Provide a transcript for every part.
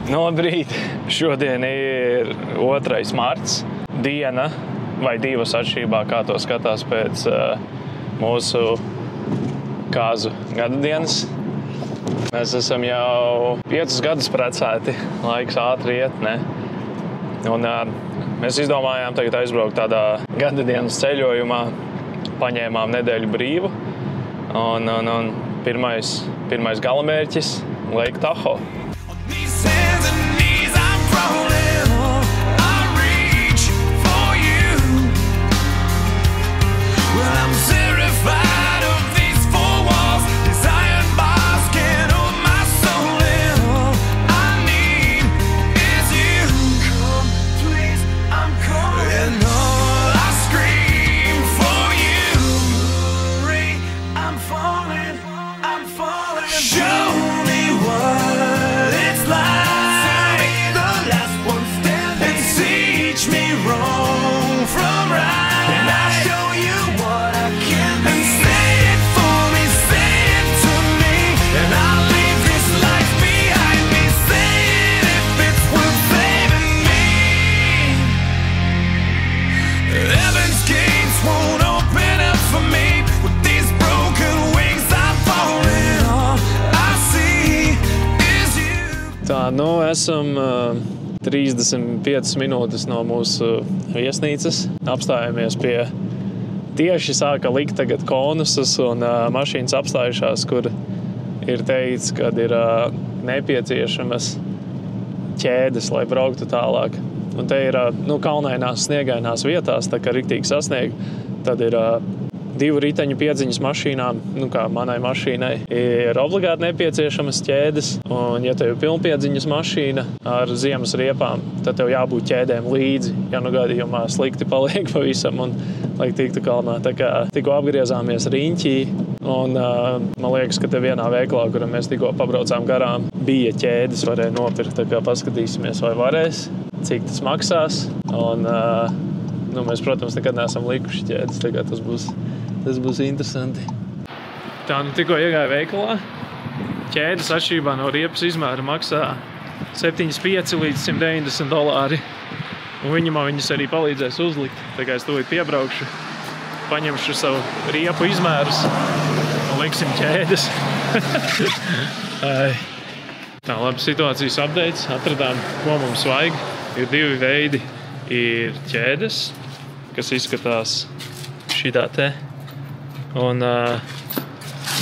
Labrīt! Šodien ir 2. marts. Diena vai divas atšķirībā, kā to skatās pēc mūsu kāzu gadadienas. Mēs esam jau 5 gadus precēti. Laiks ātri iet, ne? Un mēs izdomājām tagad aizbraukt tādā gadadienas ceļojumā. Paņēmām nedēļu brīvu. Un pirmais galamērķis – Lake Tahoe. Esam 35 minūtes no mūsu viesnīcas. Apstājamies pie tieši sāka likt tagad konusas un mašīnas apstājušās, kur ir teikts, kad ir nepieciešamas ķēdes, lai brauktu tālāk. Un te ir kalnainās, sniegainās vietās, tā kā riktīgi sasniegt, tad ir 2 riteņu piedziņas mašīnām, kā manai mašīnai, ir obligāti nepieciešamas ķēdes. Un, ja tev ir pilnpiedziņas mašīna ar ziemas riepām, tad tev jābūt ķēdēm līdzi, ja gadījumā slikti paliek pavisam un lai tiktu kalnā. Tā kā tikko apgriezāmies Riņķī un man liekas, ka te vienā veikalā, kura mēs tikko pabraucām garām, bija ķēdes, varēja nopirkt. Tā kā paskatīsimies, vai varēs, cik tas maksās. Un mēs, protams, nekad neesam likuši ķēdes, tā kā tas būs interesanti. Tā, tikko iegāja veikalā. Ķēdes atšķirībā no riepas izmēra maksā $75 līdz $190. Un viņas arī palīdzēs uzlikt. Tā kā es tūlīt piebraukšu, paņemšu savu riepu izmērus un liksim ķēdes. Tā, labi, situācijas updates. Atradām, ko mums vajag. Ir 2 veidi. Ir ķēdes, kas izskatās šitā te. Un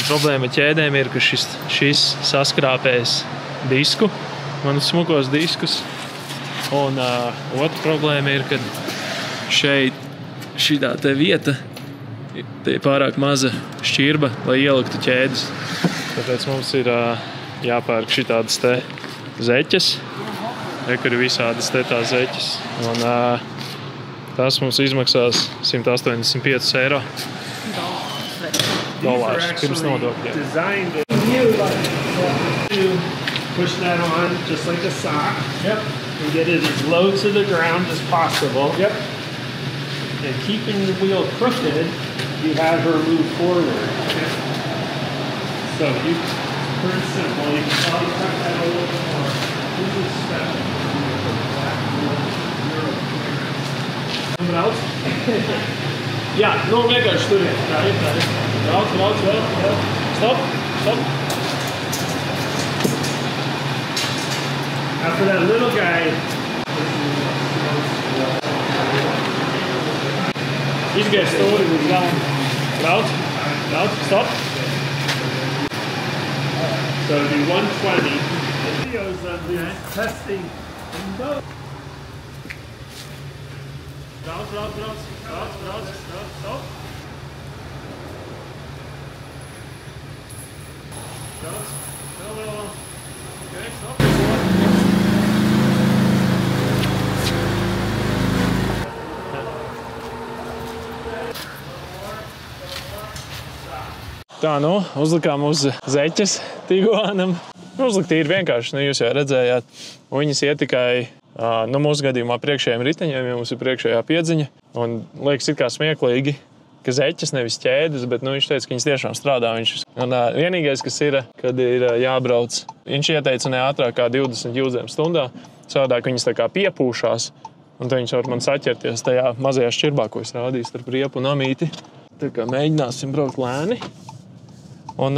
problēma ķēdēm ir, ka šis saskrāpēs disku, manus smukos diskus. Un otra problēma ir, ka šeit šitā te vieta te ir pārāk maza šķirba, lai ieliktu ķēdes. Tāpēc mums ir jāpērk šitādas te zeķes. Kur ir visādas te tās zeķes. Un tas mums izmaksās $185. Dolārs pirms nodokļiem. Push that on just like a sock. Yep. And get it as low to the ground as possible. Yep. And keeping the wheel crooked, you have her move forward. Okay. So pretty simple. You can probably cut that a little bit more. This is special. Something else? Yeah, no vienkārši turiet. Tā ir. Brauc, vēl. Stop. After that little guy, izgāja stūri līdz galam. Brauc, stop. So it'll be 120. Videos of this testing. Brauc. Stop. Brauc. Okay, stop. Tā, uzlikām uz zeķes Tiguanam. Uzlikt ir vienkārši, jūs jau redzējāt. Viņas iet tikai, mūsu gadījumā priekšējiem riteņiem, ja mums ir priekšējā piedziņa. Un liekas it kā smieklīgi, ka zeķes nevis ķēdes, bet viņš teica, ka viņas tiešām strādā. Un vienīgais, kas ir, kad ir jābrauc, viņš ieteica ne ātrāk kā 20 jūdzēm stundā, savādāk viņas tā kā piepūšās, un tad viņš var man saķerties tajā mazajā šķirbā, ko es rādīju starp riepu un amīti. Tā kā mēģināsim braukt lēni. Un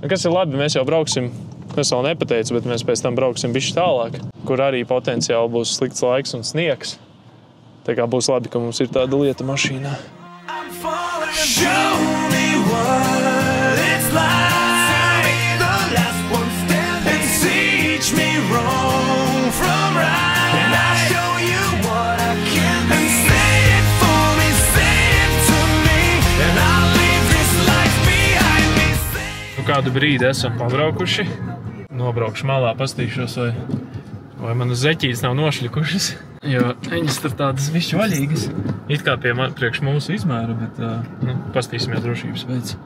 kas ir labi, mēs jau brauksim, es vēl nepateicu, bet mēs pēc tam brauksim bišķi tālāk, kur arī potenciāli būs slikts laiks un sniegs. Tā kā būs labi, ka mums ir tāda lieta mašīnā. Show me what it's like. The last one standing. And teach me wrong from right. And I'll show you what I can do. And say it for me, say it to me. And I'll leave this life behind me. Nu, kādu brīdi esam pabraukuši. Nobraukšu malā, pastīšos, vai manas zeķītes nav nošļikušas. Jo viņas tur tādas višķi vaļīgas. It kā priekš mūsu izmēra, bet pastīsimies drošības pēc.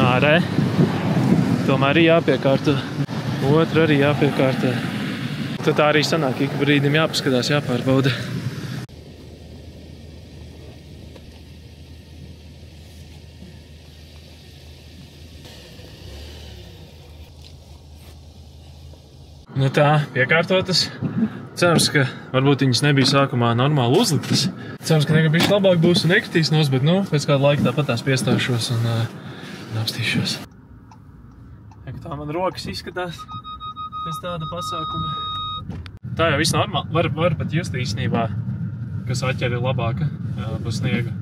Ārē. Tomēr arī jāpiekārto. Otra arī jāpiekārto. Tad tā arī sanāk, ik brīdim jāpaskatās, jāpārbauda. Nu tā, piekārtotas. Cerams, ka varbūt viņas nebija sākumā normāli uzliktas. Cerams, ka tagad bišķi labāk būs un nekritīs nos, bet pēc kāda laika tāpat tās piestāšos un apstīšos. Tā man rokas izskatās pēc tāda pasākuma. Tā jau viss normāli. Var pat just īstenībā, ka saķere ir labāka pa sniegu.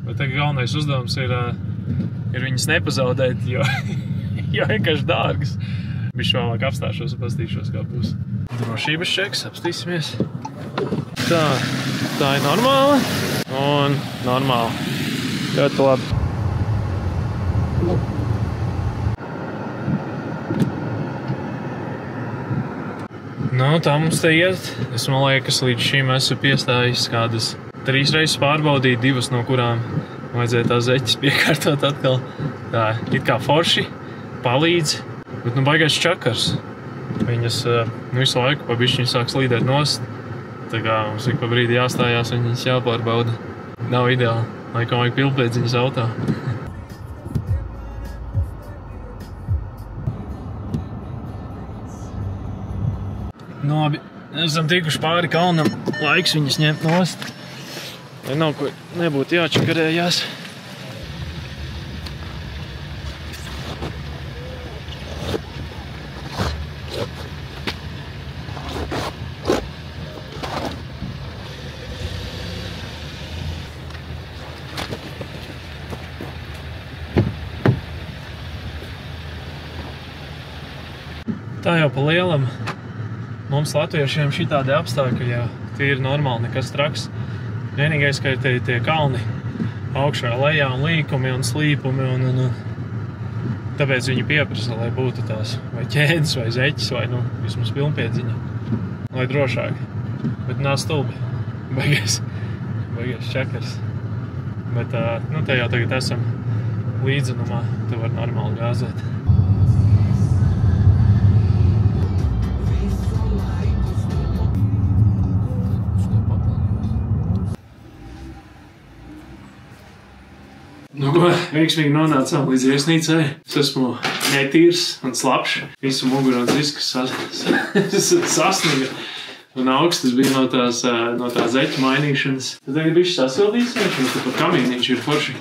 Bet tagad galvenais uzdevums ir viņas nepazaudēt, jo vienkārši dārgas. Bišķi vēlāk apstāšos un pastīšos, kā būs. Drošības čeks, apstīsimies. Tā ir normāla un normāla. Ļoti labi. Nu, tā mums te iet. Es man liekas, līdz šim esmu piestājis kādas 3 reizes pārbaudīt, 2 no kurām vajadzēja tās zeķes piekārtot atkal. Tā, it kā forši, palīdz. Bet baigais čakars. Viņas visu laiku pa bišķiņu sāk slīdēt nost. Tā kā mums ik pa brīdi jāstājās un viņas jāpārbauda. Nav ideāli. Laikam vajag pilnpēdziņas autā. Labi, esam tikuši pāri kalnam. Laiks viņas ņemt nost. Ja nav ko nebūtu jāčakarējās. Tā jau pa lielam. Mums latviešiem šitādi apstākļi jau tīri normāli, nekas traks. Vienīgais, ka ir tie kalni augšā lejā un līkumi un slīpumi un tāpēc viņi pieprasa, lai būtu tās vai ķēdes vai zeķes vai vismaz pilnpiedziņa, lai drošāk. Bet nav stulbi. Baigais čakars. Bet te jau tagad esam līdzenumā, te var normāli gāzēt. Nu, ko, veiksmīgi nonācām līdz viesnīcai. Es esmu netīrs un slapš. Visu muguru un diskus sasniga. Un augstas bija no tās zeķu mainīšanas. Tad tagad bišķi sasildīsimies, un tad pat kamīniņš ir forši.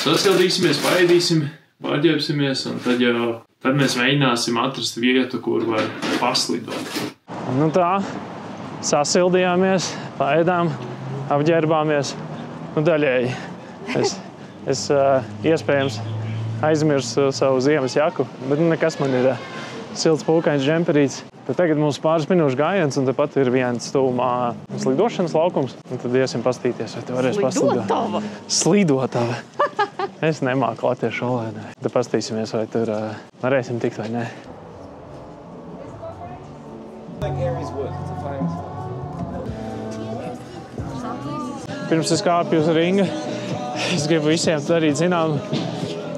Sasildīsimies, paēdīsim, pārģēpsimies, un tad mēs mēģināsim atrast vietu, kur var paslidot. Nu tā, sasildījāmies, paēdām, apģērbāmies, daļēji. Es iespējams aizmirsu savu ziemas jaku, bet nekas, man ir silts pulkains džemperīts. Tad tagad mums pāris minūšu gājiens, un tepat ir viens tuvumā slidošanas laukums. Un tad iesim pastīties, vai te varēs paslidot. Slidotava! Es nemāku latviešu valodu. Tad pastīsimies, vai tur varēsim tikt vai nē. Pirms es kāpju uz ringa, es gribu visiem darīt zinām.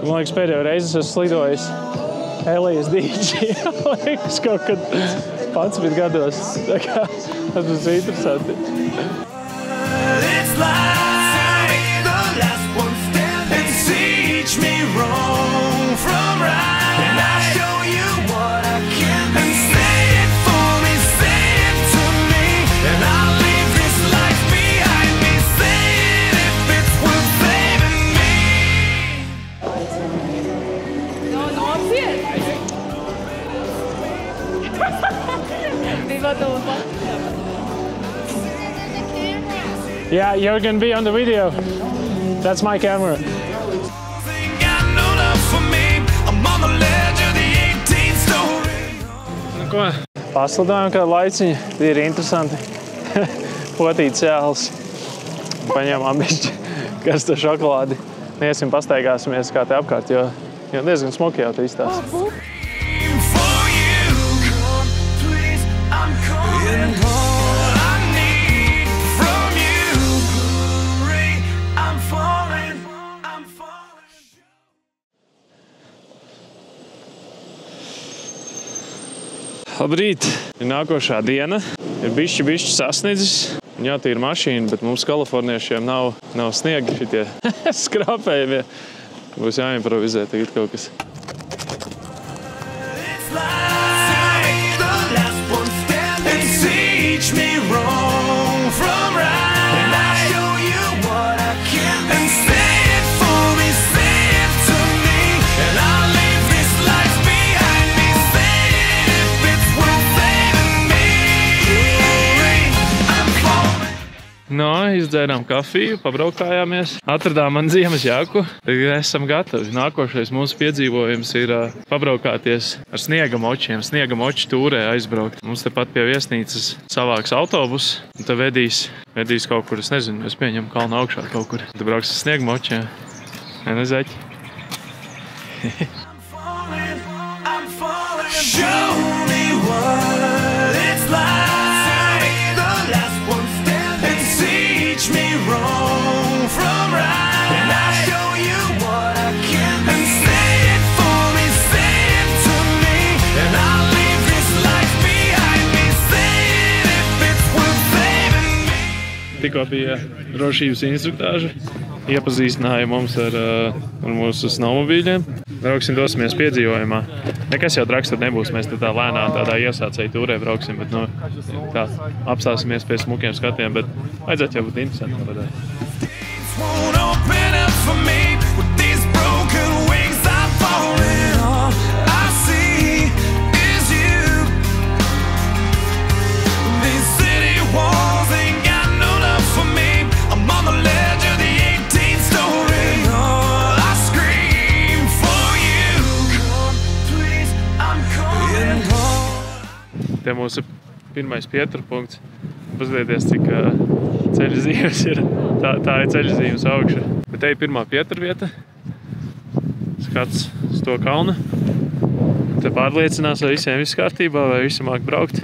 Man liekas, pēdējo reizi esmu slidojis Elijas dīķi. Liekas, kaut kad 11 gados. Tas būs interesanti. Yeah, you're gonna be on the video. That's my camera. Nu ko, paslidojam kādu laiciņu, ir interesanti. Potīts jēls. Paņēmām bišķi karsto šokolādi. Iesim pastaigāsimies kā te apkārt, jo diezgan smuki jau te izstās. Labrīt! Ir nākošā diena. Ir bišķi sasniedzis. Jātīra mašīna, bet mums kaliforniešiem nav sniegi šitie skrāpējumie. Būs jāimprovizē tagad kaut kas. No, izdzērām kafiju, pabraukājāmies, atradām man ziemas jaku, tagad esam gatavi. Nākošais mūsu piedzīvojums ir pabraukāties ar sniega močiem, sniega moči tūrē aizbraukt. Mums tepat pie viesnīcas savāks autobus, un te vedīs kaut kur, es nezinu, es pieņemu kalnu augšā kaut kur. Te brauks ar sniega močiem. Ne zaķi. Tikko bija drošības instruktāža, iepazīstināja mums ar mūsu snowmobīļiem. Brauksim, dosimies piedzīvojumā. Nekas jau traks tad nebūs, mēs tā lēnā tādā iesācēju tūrē brauksim, bet tā apstāsimies pie smukiem skatiem, bet vajadzētu jau būt interesanti. Te mūsu pirmais pieturpunkts. Paskatieties, cik ceļa zīmes ir. Tā ir ceļa zīmes augša. Bet te ir pirmā pieturvieta. Skats uz to kalnu. Te pārliecinās, vai visiem viss kārtībā, vai visi māk braukt.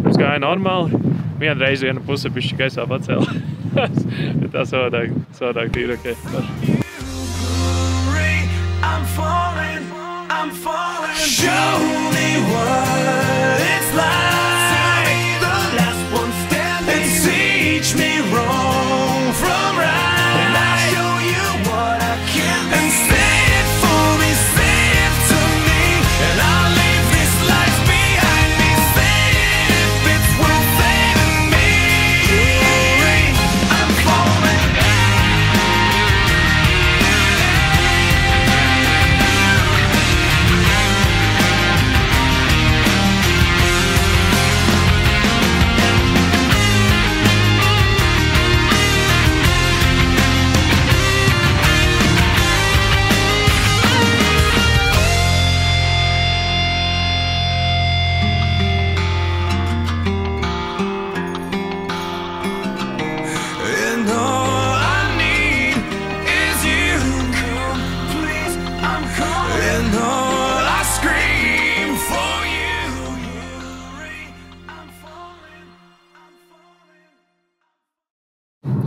Mums gāja normāli. Vienreiz viena puse bišķi gaisā pacēla. Bet tā savādāk tīra, ok. Show me what it's like. The last one standing. Teach me wrong from right. And I show you what I can be. And say it for me, say it to me. And I'll leave this life behind me. Say it if it's worth saving me. I'm falling.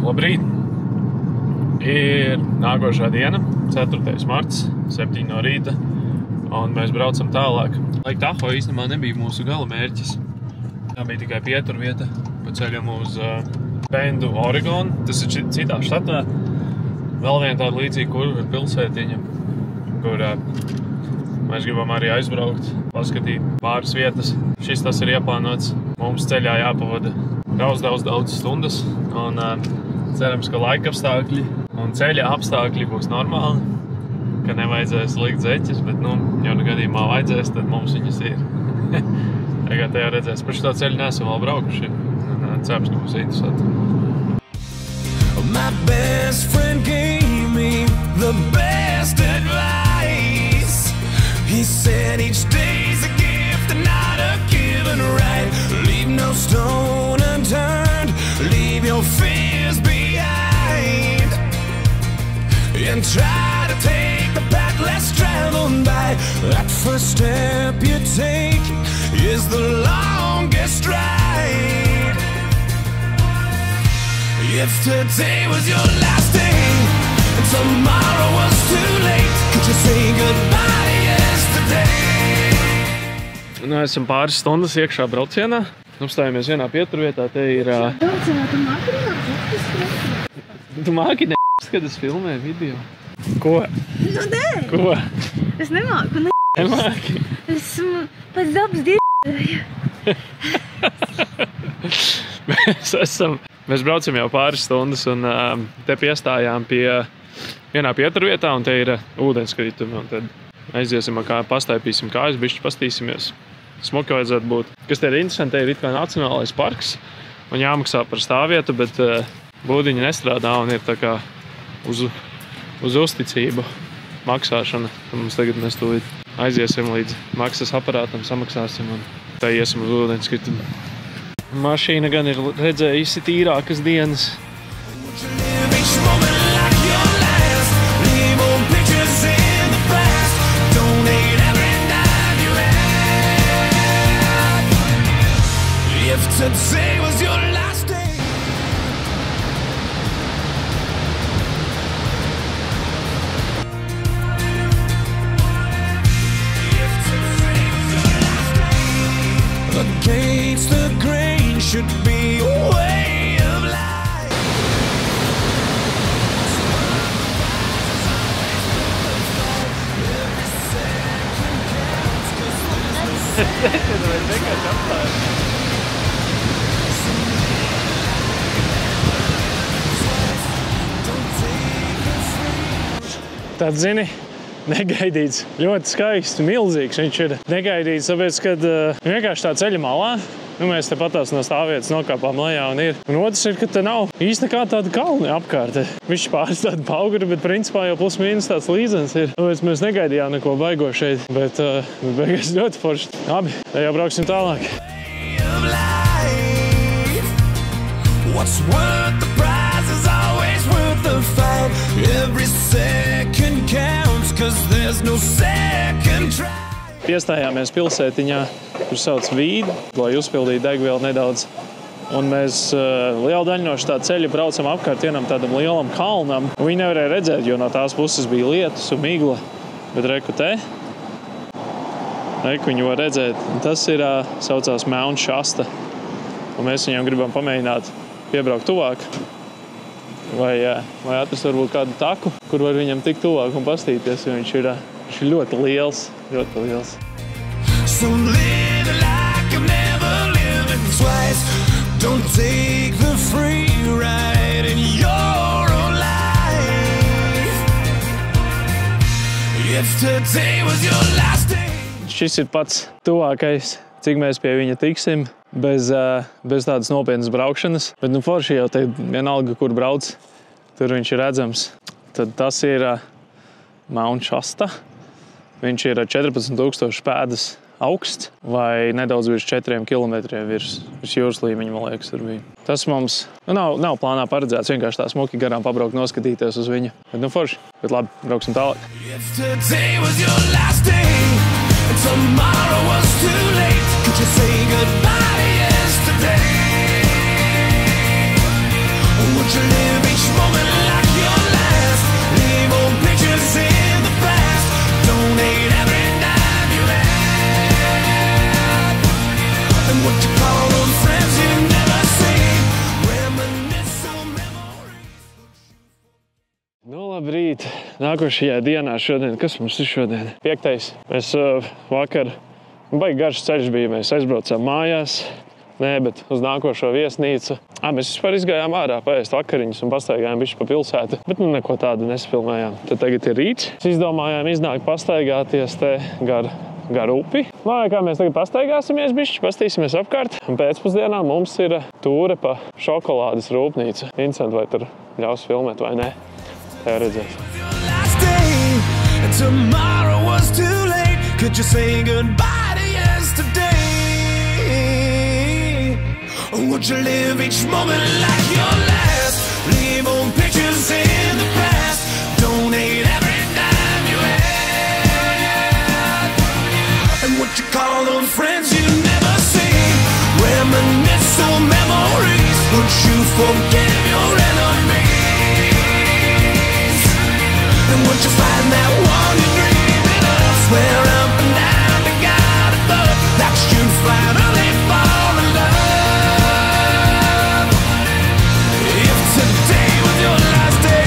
Labrīt! Ir nākošā diena, 4. marts, 7 no rīta, un mēs braucam tālāk. Lake Tahoe īstenībā nebija mūsu gala mērķis. Tā bija tikai pieturvieta pa ceļam uz Bendu, Oregonu. Tas ir citā štatā. Vēl viena tāda līdzīga kurva pilsētiņa, kur mēs gribam arī aizbraukt, paskatīt pāris vietas. Tas ir ieplānots. Mums ceļā jāpavada daudz stundas. Un cerams, ka laika apstākļi un ceļa apstākļi būs normāli. Ka nevajadzēs likt zeķes, bet, ja gadījumā vajadzēs, tad mums viņas ir. Tagad tajā redzēs. Par šo ceļu neesam vēl braukuši. Cerams, ka būs interesanti. My best friend gave me the best advice. He said each day's a gift and not a given right. Leave no stone unturned. Leave your fears behind. And try to take the path less traveled by. That first step you take is the longest ride. If today was your last day and tomorrow was too late, could you say goodbye to yesterday? Esam pāris stundas iekšā braucienā. Apstājamies vienā pieturvietā. Te ir... Tu māki kad es filmēju video. Ko? Nē. Ko? Es nemāku, Nemāki? Esmu pēc dabas dievēju. Mēs braucam jau pāris stundas un te piestājām pie vienā pieturvietā un te ir ūdenskritumi. Un tad aiziesim, kā pastaipīsim kājas, bišķi pastīsimies. Smuki vajadzētu būt. Kas te ir interesanti, te ir it kā nacionālais parks un jāmaksā par stāvvietu, bet būdiņi nestrādā un ir tā kā uz uzticību maksāšana. Tad mums tagad mēs tūlīt aiziesim līdz maksas aparātam, samaksāsim un tā iesim uz ūdenskritumi. Mašīna gan ir redzējusi tīrākas dienas. Today was your last day. Against the grain should be a way of life. Tad, zini, negaidīts, ļoti skaists, milzīgs. Viņš ir negaidīts, tāpēc, kad vienkārši tā ceļa malā, mēs te patās no stāvvietas nokāpām lejā un ir. Un otrs ir, ka te nav īsti nekā tāda kalni apkārt. Viņš pāris tāda pauguri, bet principā jau plus mīnus tāds līdzens ir. Tāpēc mēs negaidījām neko baigo šeit, bet beigās ļoti forši. Labi, tā jau brauksim tālāk. What's worth the prize is always worth the fight. Every second counts, cause there's no second try. Piestājāmies pilsētiņā, kur sauc Vīdi, lai uzpildītu degvielu nedaudz. Un mēs lielu daļu no šitā ceļa braucam apkārt vienam tādam lielam kalnam. Viņi nevarēja redzēt, jo no tās puses bija lietus un migla. Bet reku te, reku viņu var redzēt. Un tas ir, saucās Mount Shasta. Un mēs viņam gribam pamēģināt piebraukt tuvāk. Vai atrast varbūt kādu taku, kur var viņam tikt tuvāk un pastīties, jo viņš ir ļoti liels, ļoti liels. So live like I've never lived twice. Don't take the free ride in your own life. If today was your last day. Šis ir pats tuvākais, cik mēs pie viņa tiksim. Bez tādas nopietnas braukšanas. Bet forši jau te vienalga, kur brauc, tur viņš ir redzams. Tad tas ir Mount Shasta. Viņš ir 14,000 pēdas augsts vai nedaudz virs 4 kilometriem virs jūras līmeņa, man liekas, tur bija. Tas mums nav plānā paredzēts, vienkārši tā smuki garām pabraukt, noskatīties uz viņu. Bet forši, bet labi, brauksim tālāk. If today was your last day and tomorrow was too late, could you say goodbye to yesterday? Would you live each moment like your last? Leave old pictures in the past. Donate every dime you have. And what you call those nākošajā dienā šodien, kas mums ir šodien? 5. Mēs vakar, baigi garš ceļš bija, mēs aizbraucām mājās. Nē, bet uz nākošo viesnīcu. Mēs vispār izgājām ārā paēst vakariņas un pastaigājām bišķi pa pilsētu, bet neko tādu nesfilmējām. Tad tagad ir rīts. Mēs izdomājām iznākt pastaigāties te gar upi. Lai kā mēs tagad pastaigāsimies bišķi, pastīsimies apkārt. Un pēcpusdienā mums ir tūre pa šokolādes rūpnīcu. Incent, vai tur ļaus filmēt vai nē? Tā redzēs. Tomorrow was too late. Could you say goodbye to yesterday? Would you live each moment like your last? Leave old pictures in the past. Donate every dime you had. And what you call those friends you never see? Reminisce on memories. Would you forgive your enemies? And would you find that one you dreamed of? Swear up and down to God above that you'd finally fall in love. If today was your last day.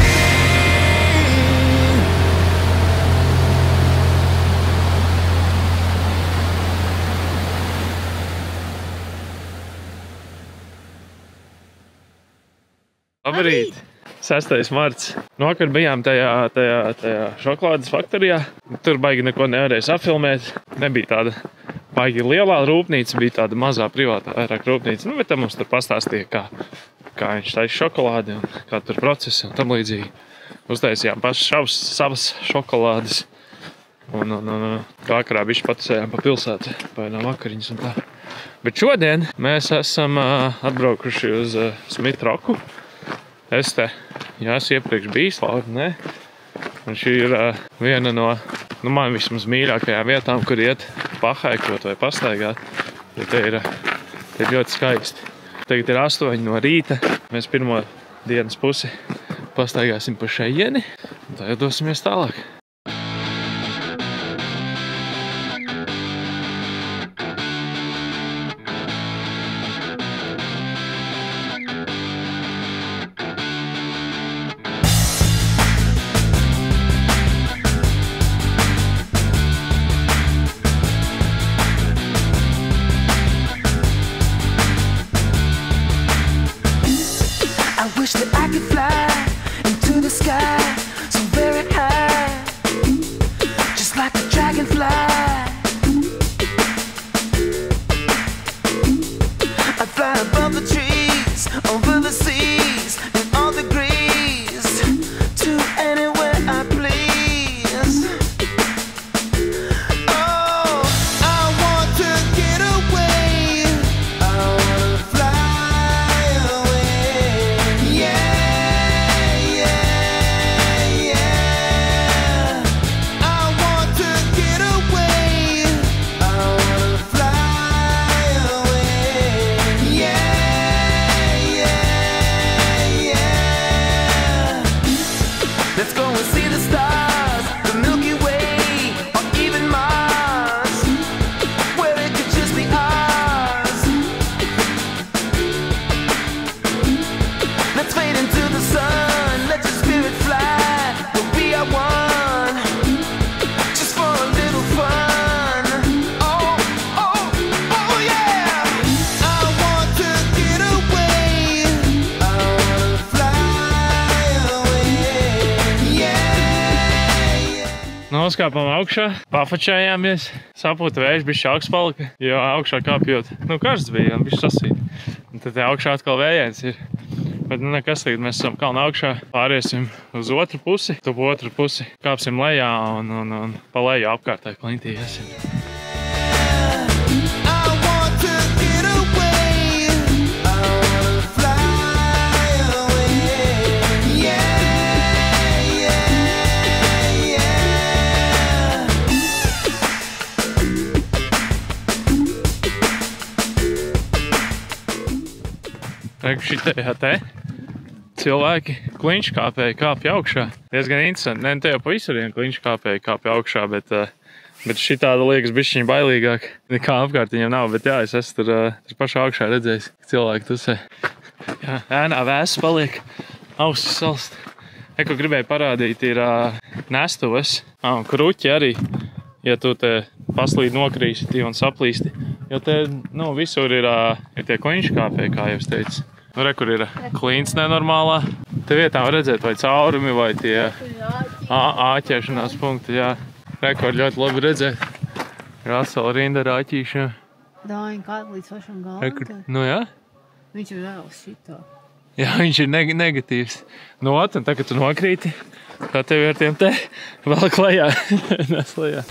Labrīt! 6. marts. Vakar bijām tajā šokolādes faktorijā. Tur baigi neko nevarēja safilmēt. Nebija tāda baigi lielā rūpnīca, bija tāda mazā privātā vairāk rūpnīca. Nu, bet tam mums tur pastāstīja, kā viņš taisa šokolādi un kā tur procesi un tam līdzīgi. Uztaisījām pašas savas šokolādes. Un vakarā bišķi patusējām pa pilsētu, paēdām vakariņas un tā. Bet šodien mēs esam atbraukuši uz Smith Roku. Es te, esmu iepriekš bijis, Laura, ne? Un šī ir viena no, man vismaz mīļākajām vietām, kur iet pahaikot vai pastaigāt. Ja te ir ļoti skaisti. Tagad ir 8 no rīta. Mēs pirmo dienas pusi pastaigāsim pa šeieni. Un tā jau dosimies tālāk. Noskāpām augšā, pafačējāmies, sapūta vējš, bišķi augsts palika, jo augšā kāpjot, karsts bija, bišķi sasīt. Un tad augšā atkal vējiens ir. Bet nekas, tagad mēs esam kalna augšā, pāriesim uz otru pusi, tu pa otru pusi kāpsim lejā un pa leju apkārtā klintī iesim. Šitajā te cilvēki kliņškāpēji kāpja augšā. Diezgan interesanti. Ne, te jau pa visur vien kliņškāpēji kāpja augšā, bet šitāda liekas bišķiņ bailīgāk. Nekā apkārt viņam nav, bet jā, es esmu tur pašā augšā redzējis, ka cilvēki tusē. Jā, ēnā vēss paliek, ausis salst. Ko gribēju parādīt, ir nestuves. Kruķi arī, ja tu te paslīd nokrīsti un saplīsti. Jo te, visur ir tie kliņškāpēji, kā jau es teicu. Re, kur ir klīns nenormālā. Te vietā var redzēt vai caurumi, vai tie āķēšanās punkti, jā. Re, kur ļoti labi redzēt. Rasela rinda ar āķīšiem. Dāņi kāda līdz pašam galam. Nu jā. Viņš ir vēl šitā. Jā, viņš ir negatīvs. Nu, un tagad tu nokrīti, kā tevi ar tiem te vēl klajā. Nes lejā.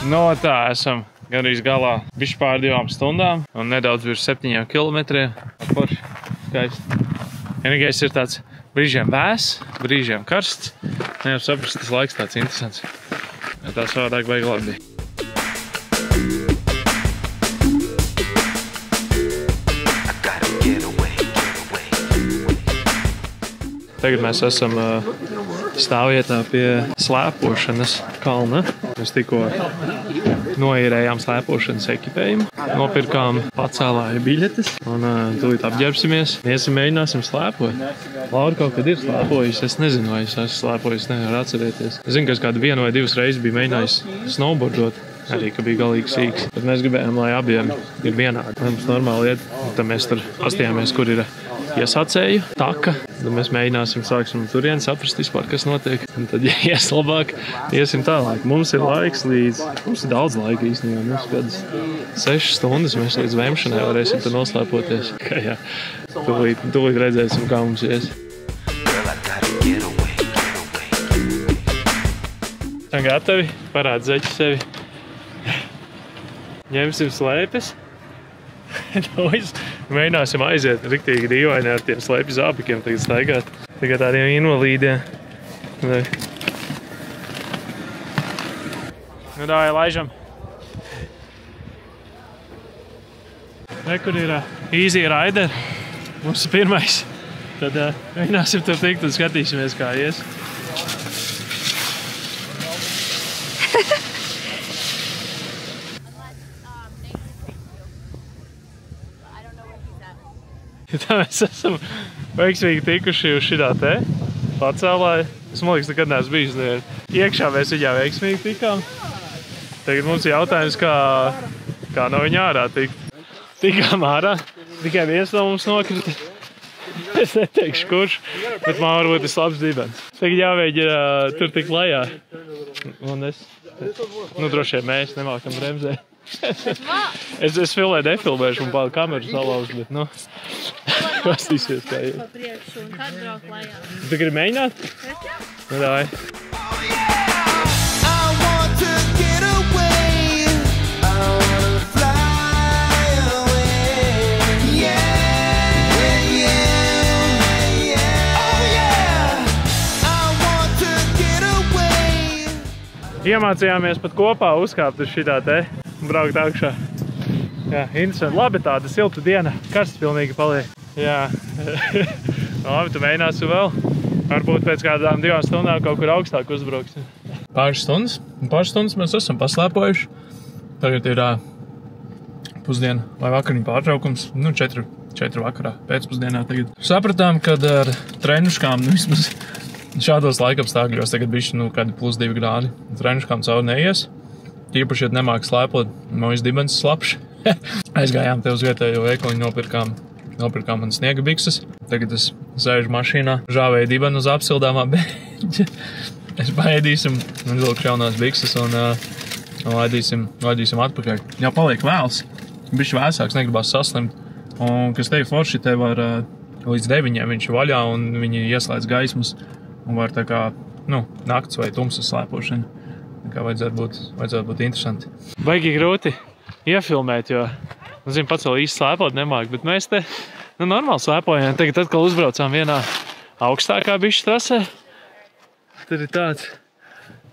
No tā esam gandrīz galā bišķi pār 2 stundām un nedaudz virs 7 kilometriem. Forši, skaisti. Vienīgais ir tāds brīžiem vēss, brīžiem karsts. Nevar saprast, tas laiks tāds interesants. Ja tā savādāk baigi labi. Tagad mēs esam stāvvietā pie slēpošanas kalna. Mēs tikko noīrējām slēpošanas ekipējumu, nopirkām pacēlāju biļetes un tūlīt apģērbsimies. Iesim, mēģināsim slēpot. Laura kaut kad ir slēpojusi, es nezinu, vai es esmu slēpojusi, nevaru atcerēties. Es zinu, ka es kādu 1 vai 2 reizes biju mēģinājis snowboardot, arī, ka bija galīgi sīks. Bet mēs gribējām, lai abiem ir vienādi. Mums normāli iet, tad mēs tur pastījāmies, kur ir iesācēju, taka. Tad mēs mēģināsim sāksim turien saprast vispār, kas notiek. Un tad, ja ies labāk, iesim tālāk. Mums ir laiks mums ir daudz laika īstenībā. Mums kādas 6 stundas mēs līdz vemšanai varēsim tur noslēpoties. Jā, tūlīt redzēsim, kā mums ies. Tā gatavi, parād zeķi sevi. Ņemsim slēpes. Mēģināsim aiziet riktīgi dīvaini ar tiem slēpju zāpikiem tagad staigāt. Tagad tādiem invalīdiem. Nu dāj, laižam. Kur ir Easy Rider. Mums ir pirmais. Tad mēģināsim tur tikt un skatīsimies, kā ies. Tā mēs esam veiksmīgi tikuši uz šitā te pacēlāju. Es man liekas, nekad neesmu bijis. Iekšā mēs viņā veiksmīgi tikām. Tagad mums ir jautājums, kā no viņa ārā tikt. Tikām ārā, tikai viens no mums nokrita. Es neteikšu, kurš, bet man varbūt ir slabs dibens. Tagad jāveģi tur tik lejā. Un droši vien mēs nemākam bremzēt. Es filmēju, defilmēšu un pār kameru salauzt, bet, pastīsies, kā ir. Pa priekšu un kad brauk lejā. Tu gribi mēģināt? Nu, dāj. Iemācījāmies pat kopā uzkāpt uz šitā te un braukt augšā. Jā, interesanti. Labi tāda silta diena. Karsts pilnīgi paliek. Jā. Labi, tu mēģināsi vēl. Varbūt pēc kādām 2 stundām kaut kur augstāk uzbrauksim. Pāris stundas mēs esam paslēpojuši. Tagad ir pusdiena vai vakariņu pārtraukums. 4 vakarā pēcpusdienā tagad. Sapratām, kad ar trenuškām vismaz Šādos laikapstākļos tagad bišķi, kādi +2 grādi. Treniškām cauri neies. Tīpaši, ja nemāk slēpot, viss dibens slapš. Aizgājām te uz vietējo veikaliņu, nopirkām man sniega bikses. Tagad es sēžu mašīnā, žāvēju dibenu uz apsildāmā beņķa. Es paēdīsim, uzvilkšu jaunās bikses un laidīsim atpakaļ. Jau paliek vēls, bišķi vēsāks, negribās saslimt. Un, kas tevi forši, te var līdz 9 viņš vaļā un viņi ieslēdz gaismas un var tā kā, nakts vai tumsas slēpošana. Tā kā vajadzētu būt interesanti. Baigi grūti iefilmēt, jo, pats vēl īsti slēpot nemāk, bet mēs te, normāli slēpojām. Tagad atkal uzbraucām vienā augstākā bišķi trasē. Tad ir tāds,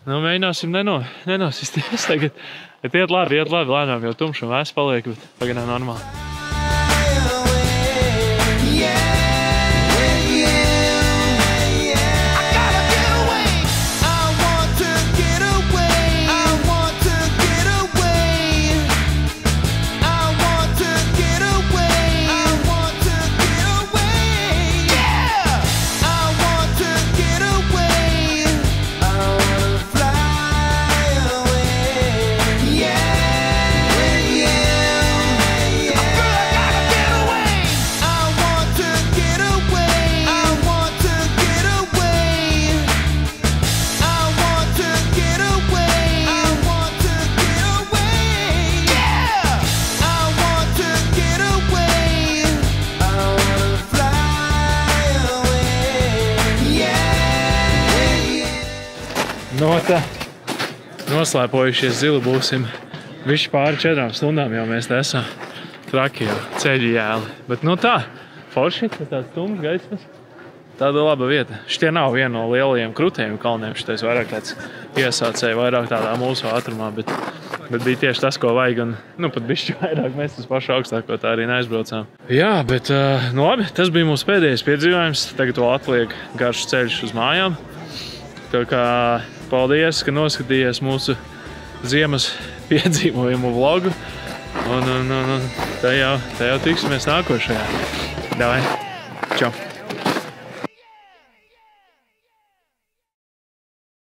mēģināsim nenosisties tagad. Bet iet labi, lēnām jau tumšs un vēs paliek, bet pagadām normāli. Noslēpojušies zili būsim. Viši pāri 4 stundām jau mēs te esam. Traki jau, ceļi jēli. Bet tā, forši, tāds tums gaismas. Tāda laba vieta. Šitie nav viena no lielajiem krutējiem kalniem. Šitais vairāk tāds iesācēja, vairāk tādā mūsu ātrumā, bet bija tieši tas, ko vajag. Un, pat bišķi vairāk mēs uz pašu augstāko tā arī neaizbraucām. Jā, bet, labi, tas bija mūsu pēdējais piedzīvojums. Tagad vēl atliek garš ceļš uz mājām. Tā kā paldies, ka noskatījies mūsu ziemas piedzīvojumu vlogu. Un te jau tiksimies nākošajā. Davai, čau!